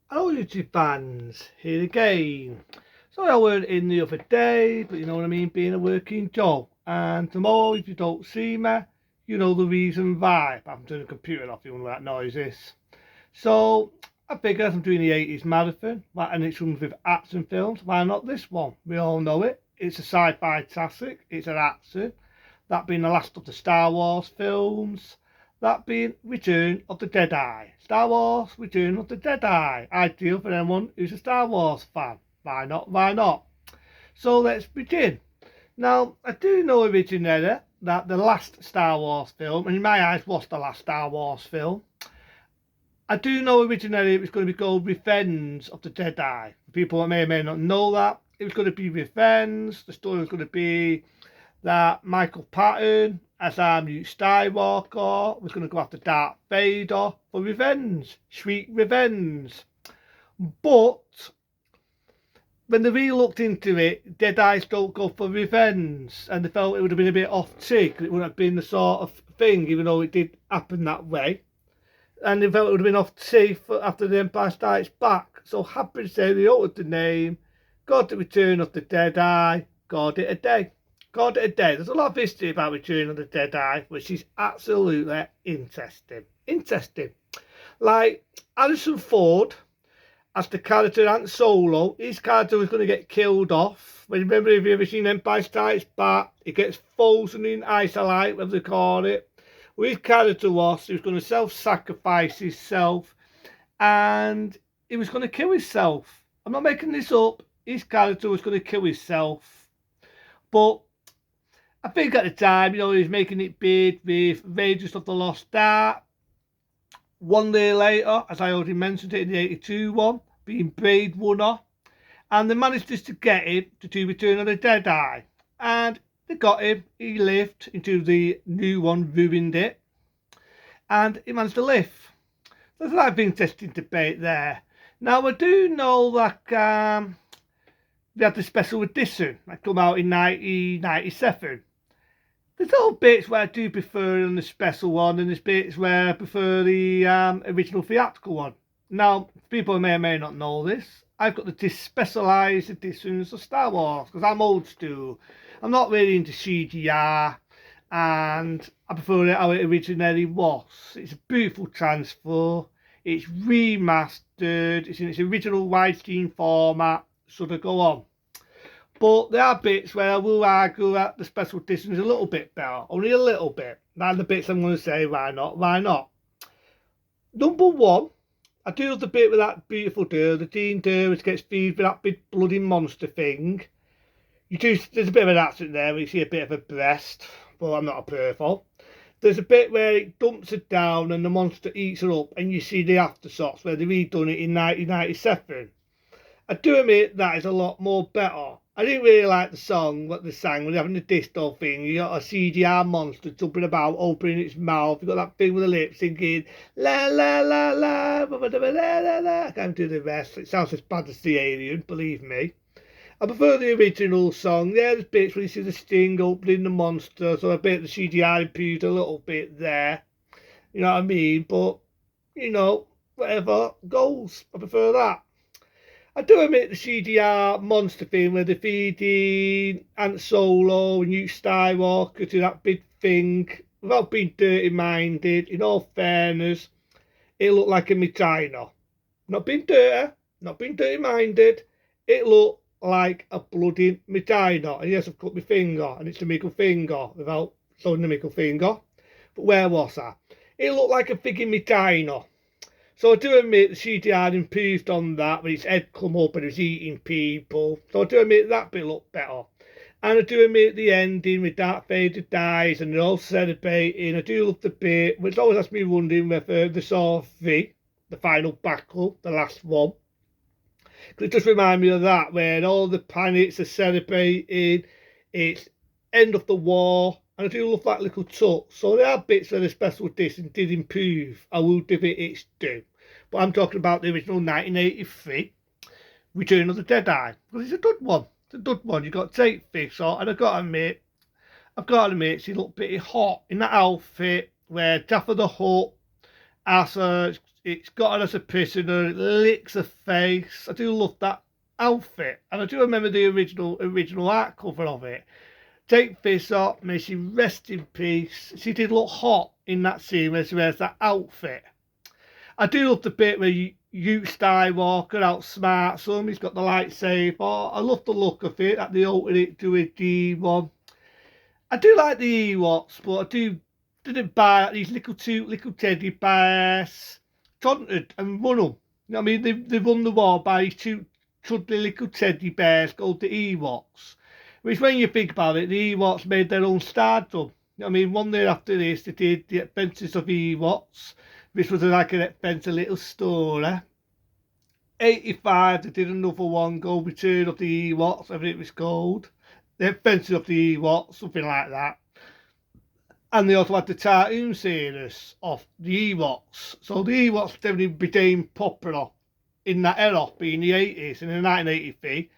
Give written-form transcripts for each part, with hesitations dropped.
Hello YouTube fans, here again. Sorry I weren't in the other day, but you know what I mean, being a working job. And tomorrow, if you don't see me, you know the reason why. I'm turning the computer off, you wonder what that noise is. So, I figured I'm doing the 80s marathon, and it's runs with action films, why not this one? We all know it. It's a sci-fi classic, it's an action. That being the last of the Star Wars films. That being Return of the Jedi. Star Wars, Return of the Jedi. Ideal for anyone who's a Star Wars fan. Why not? Why not? So let's begin. Now, I do know originally that the last Star Wars film, and in my eyes was the last Star Wars film, I do know originally it was going to be called Revenge of the Jedi. People that may or may not know that, it was going to be Revenge. The story was going to be that Michael Patton, as our new Skywalker, was going to go after Darth Vader for revenge, sweet revenge. But when they really looked into it, Jedi's don't go for revenge, and they felt it would have been a bit off tick. It wouldn't have been the sort of thing, even though it did happen that way. And they felt it would have been off tick after the Empire Strikes Back. So happy to say they altered the name, got the Return of the Jedi, called it a day. Called it a day. There's a lot of history about Return of the Jedi, which is absolutely interesting. Interesting. Like Harrison Ford, as the character Han Solo, his character was going to get killed off. But remember, if you've ever seen Empire Strikes Back, it gets frozen in isolite, whatever they call it. Well, his character was, he was going to self-sacrifice himself, and he was going to kill himself. I'm not making this up. His character was going to kill himself. But I think at the time, he was making it big with Raiders of the Lost Ark. 1 day later, as I already mentioned it in the 82 one, being Blade Runner. And they managed just to get him to do Return of the Jedi. And they got him. He lived into the new one, ruined it. And he managed to live. There's a lot of interesting debate there. Now, I do know that they had the special edition that came out in 1997. There's all bits where I do prefer on the special one, and there's bits where I prefer the original theatrical one. Now, people may or may not know this, I've got the specialised editions of Star Wars, because I'm old school. I'm not really into CGI, and I prefer it how it originally was. It's a beautiful transfer, it's remastered, it's in its original widescreen format, so to go on. But there are bits where I will argue that the special edition is a little bit better, only a little bit. Now the bits I'm going to say, why not, why not? Number one, I do love the bit with that beautiful girl, the Dean Durst gets feed with that big bloody monster thing. There's a bit of an accent there where you see a bit of a breast, but I'm not a perfect. There's a bit where it dumps it down and the monster eats her up, and you see the aftershots where they redone it in 1997. I do admit that is a lot more better. I didn't really like the song, what they sang when they're having the disco thing. You got a CGI monster jumping about, opening its mouth. You got that thing with the lips singing la la la la, la la la. I can't do the rest. It sounds as bad as the Alien, believe me. I prefer the original song. Yeah, there's bits where you see the sting opening the monster, so I bet the CGI improved a little bit there. You know what I mean? But, whatever goes. I prefer that. I do admit the CGI monster thing where they're feeding Han Solo and Luke Skywalker to that big thing, without being dirty-minded, in all fairness, it looked like a vagina. Not being dirty, not being dirty-minded, it looked like a bloody vagina. And yes, I've cut my finger, and it's the middle finger, without showing the middle finger. But where was I? It looked like a frigging vagina. So I do admit the CGI improved on that when its head come up and it was eating people. So I do admit that bit looked better. And I do admit the ending with Darth Vader dies and they're all celebrating. I do love the bit, which always has me wondering whether they saw the final battle, the last one. Because it just reminds me of that, when all the planets are celebrating, it's end of the war. And I do love that little touch. So there are bits where the special edition did improve. I will give it its due. But I'm talking about the original 1983 Return of the Jedi. Because it's a good one. It's a good one. You've got to take this on. And I've got to admit, she looked pretty hot in that outfit where Jaffa the Hutt as It's got her as a prisoner. It licks her face. I do love that outfit, and I do remember the original art cover of it. Take this off, may she rest in peace. She did look hot in that scene where she wears that outfit. I do love the bit where Luke Skywalker outsmarts him. He's got the lightsaber. I love the look of it, at the alternate to a D1. I do like the Ewoks, but I didn't buy these little teddy bears. Taunted and run them. You know what I mean? They won the war by these two cuddly little teddy bears called the Ewoks. Which, when you think about it, the Ewoks made their own stardom. You know what I mean? One year after this, they did The Adventures of Ewoks, which was like an expensive little story. 85, they did another one called Return of the Ewoks, whatever it was called. The Adventures of the Ewoks, something like that. And they also had the cartoon series of the Ewoks. So the Ewoks definitely became popular in that era, being the 80s. And in 1983,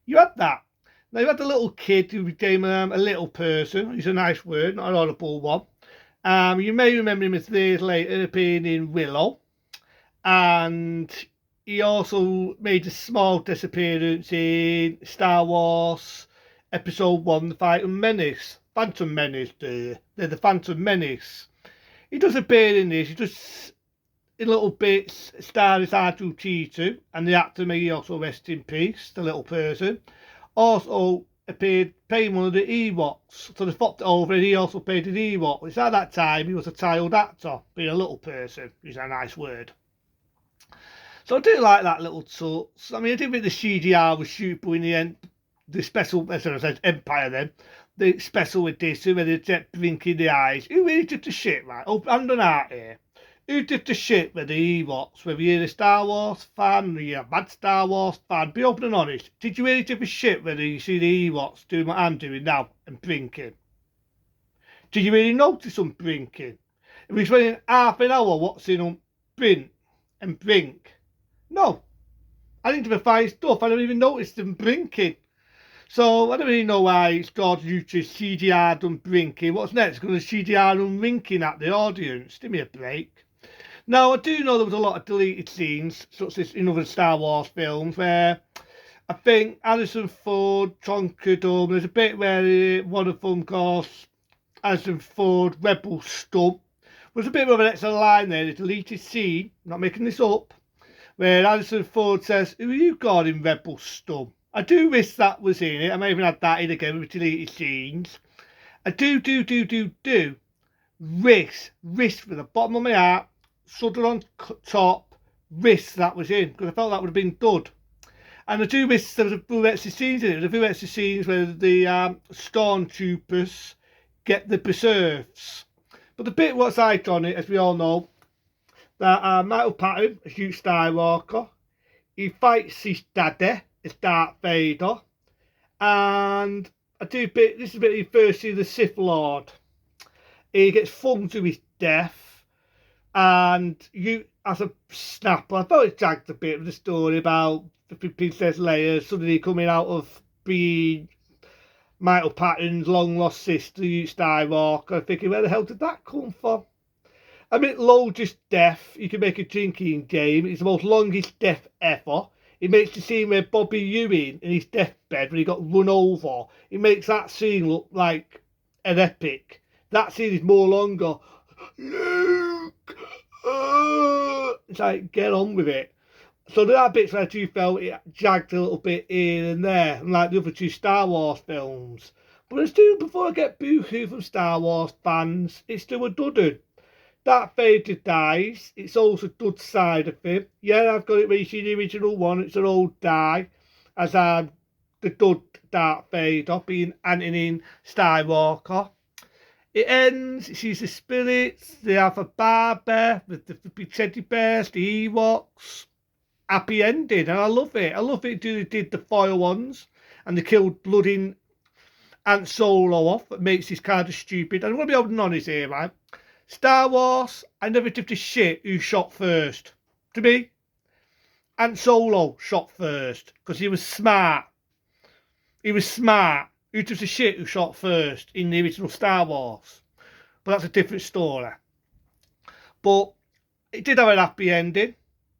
you had that. Now you had the little kid who became a little person. It's a nice word, not an audible one. You may remember him as years later appearing in Willow. And he also made a small disappearance in Star Wars Episode 1, The Phantom Menace. They're the Phantom Menace. He does appear in this, he does in little bits, star as R2-D2, and the actor may also rest in peace, the little person. Also appeared playing one of the Ewoks, so they swapped it over and he also played an Ewok. It's at that time he was a child actor, being a little person, which is a nice word. So I do like that little touch. I mean, I did think the CGI was super in the end. The special, as I said, Empire then. The special edition where they kept blinking the eyes. Who really did the shit, right? Oh, I'm done out here. Who did the shit with the Ewoks? Whether you're a Star Wars fan or you're a bad Star Wars fan, be open and honest. Did you really do the shit whether you see the Ewoks doing what I'm doing now and blinking? Did you really notice them blinking? It was spending half an hour watching them blink and blink. No. I didn't even find stuff. I didn't even notice them blinking. So I don't really know why it's got you to CGI them blinking. What's next? Going to CGI them winking at the audience. Give me a break. Now, I do know there was a lot of deleted scenes, such as in other Star Wars films, where I think Harrison Ford conquered them. There's a bit where one of them calls Harrison Ford Rebel Stump. There's a bit of an extra line there, a deleted scene, not making this up, where Harrison Ford says, "Who are you calling Rebel Stump?" I do wish that was in it. I may even add that in again with deleted scenes. I do wish from the bottom of my heart, sudden on top, wish that was in, because I felt that would have been good. And I do wish there was a few extra scenes in it. There's a few extra scenes where the stormtroopers get the preserves. But the bit what's iconic, as we all know, that Michael Patton, as Luke Skywalker, he fights his daddy, as Darth Vader, and this is a bit he first sees the Sith Lord. He gets flung to his death, and you, as a snapper, I thought it dragged a bit of the story about the Princess Leia suddenly coming out of being Michael Patton's long lost sister, Luke Skywalker, thinking, where the hell did that come from? I mean, longest death, you can make a drinking game. It's the most longest death ever. It makes the scene where Bobby Ewing in his deathbed, when he got run over, it makes that scene look like an epic. That scene is more longer. Luke! It's like, get on with it. So there are bits where I do felt it jagged a little bit here and there, like the other two Star Wars films. But still, before I get boo-hoo from Star Wars fans, it's still a dudded. Darth Vader dies. It's also a dud side of him. Yeah, I've got it where you see the original one. It's an old die. As the dud Darth Vader being Anthony Skywalker. It ends. It sees the spirits. They have a barber with the big teddy bears, the Ewoks. Happy ending. And I love it. I love it. They did the foil ones. And they killed bloody Han Solo off. That makes this kind of stupid. I'm going to be open and honest here, right? Star Wars, I never give a shit who shot first. To me, Han Solo shot first because he was smart. He was smart. Who gives a shit who shot first in the original Star Wars? But that's a different story. But It did have a happy ending.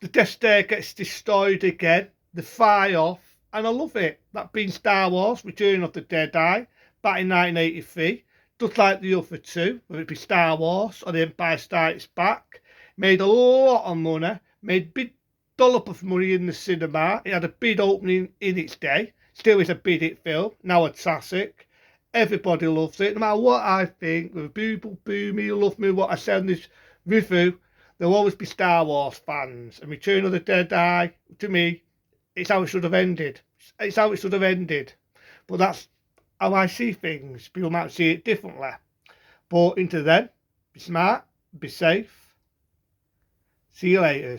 The Death Star gets destroyed again. They fly off, and I love it. That being Star Wars, Return of the Jedi, back in 1983. Just like the other two, whether it be Star Wars or The Empire Strikes Back. Made a lot of money, made big dollop of money in the cinema. It had a big opening in its day. Still is a big hit film, now a classic. Everybody loves it, no matter what I think. Whether people boo me, love me, what I said in this review, there'll always be Star Wars fans. And Return of the Jedi, to me, it's how it should have ended. It's how it should have ended. But that's how I see things. People might see it differently. But until then, be smart, be safe. See you later.